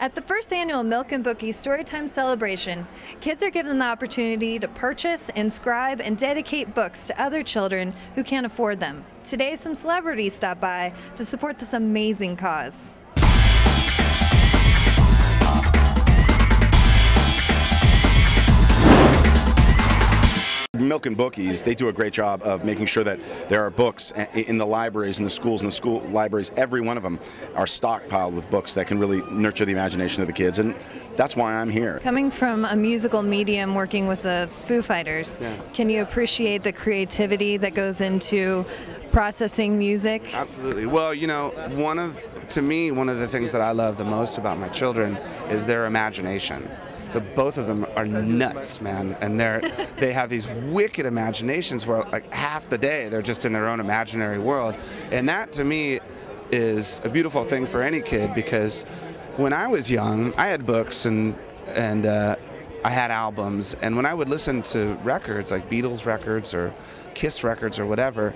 At the first annual Milk Bookies Storytime celebration, kids are given the opportunity to purchase, inscribe, and dedicate books to other children who can't afford them. Today, some celebrities stopped by to support this amazing cause. Milk Bookies, they do a great job of making sure that there are books in the libraries, in the schools, and the school libraries. Every one of them are stockpiled with books that can really nurture the imagination of the kids, and that's why I'm here. Coming from a musical medium working with the Foo Fighters, Can you appreciate the creativity that goes into processing music? Absolutely. Well, you know, to me, one of the things that I love the most about my children is their imagination. So both of them are nuts, man, and they have these wicked imaginations where like half the day they're just in their own imaginary world, and that to me is a beautiful thing for any kid, because when I was young, I had books and I had albums, and when I would listen to records like Beatles records or Kiss records or whatever,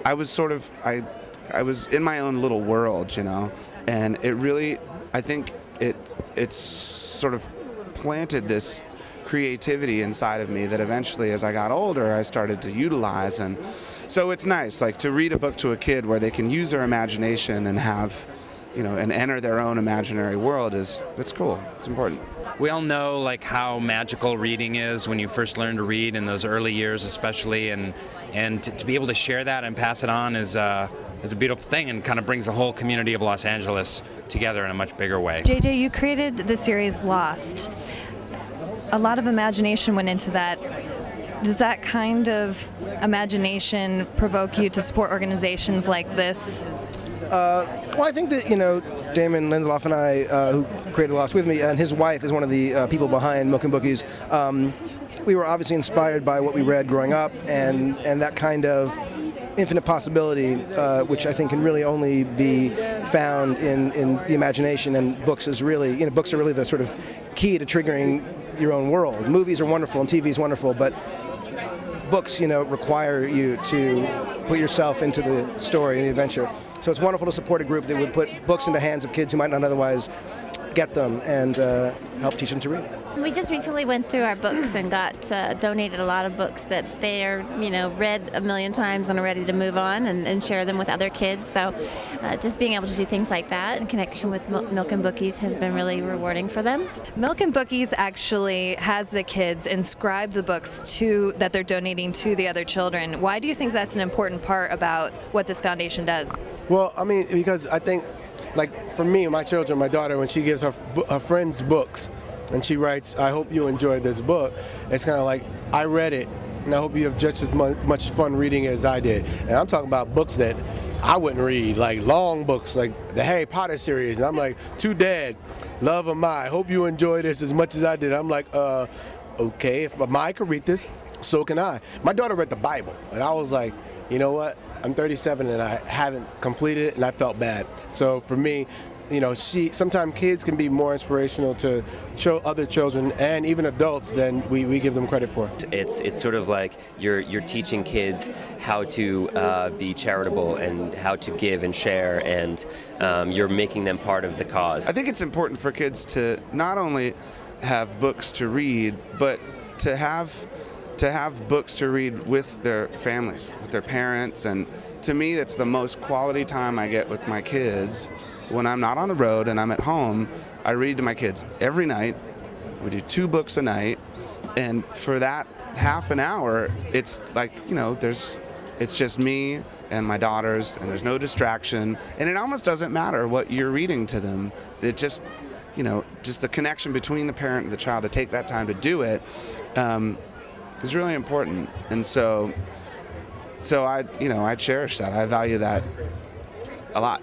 I was I was in my own little world, you know, and it really, I think it's sort of planted this creativity inside of me that eventually, as I got older, I started to utilize. And so it's nice, like, to read a book to a kid where they can use their imagination and have, you know, and enter their own imaginary world. It's cool. It's important. We all know like how magical reading is when you first learn to read in those early years, especially, and to be able to share that and pass it on is a beautiful thing, and kind of brings the whole community of Los Angeles together in a much bigger way. JJ, you created the series Lost. A lot of imagination went into that. Does that kind of imagination provoke you to support organizations like this? Well, I think that, you know, Damon Lindelof and I, who created Lost with me, and his wife is one of the people behind Milk Bookies. We were obviously inspired by what we read growing up, and that kind of infinite possibility, which I think can really only be found in the imagination. And books is really, you know, books are really the sort of key to triggering your own world. Movies are wonderful and TV is wonderful, but books, you know, require you to put yourself into the story and the adventure. So it's wonderful to support a group that would put books in the hands of kids who might not otherwise get them, and help teach them to read. We just recently went through our books and got donated a lot of books that they're, you know, read a million times and are ready to move on and share them with other kids. So just being able to do things like that in connection with Milk Bookies has been really rewarding for them. Milk Bookies actually has the kids inscribe the books that they're donating to the other children. Why do you think that's an important part about what this foundation does? Well, I mean, because I think, like, for me, my children, my daughter, when she gives her friends books and she writes, "I hope you enjoyed this book," it's kind of like, I read it and I hope you have just as much fun reading as I did. And I'm talking about books that I wouldn't read, like long books, like the Harry Potter series. And I'm like, "To Dad, love of my, I hope you enjoy this as much as I did." I'm like, okay, if my could read this, so can I. My daughter read the Bible, and I was like, you know what? I'm 37 and I haven't completed it, and I felt bad. So for me, you know, sometimes kids can be more inspirational to other children and even adults than we give them credit for. It's sort of like you're teaching kids how to be charitable and how to give and share, and you're making them part of the cause. I think it's important for kids to not only have books to read, but to have books to read with their families, with their parents. And to me, that's the most quality time I get with my kids. When I'm not on the road and I'm at home, I read to my kids every night. We do 2 books a night, and for that half an hour, it's like, you know, it's just me and my daughters, and there's no distraction, and it almost doesn't matter what you're reading to them. It just, you know, just the connection between the parent and the child, to take that time to do it, is really important. And so I cherish that. I value that a lot.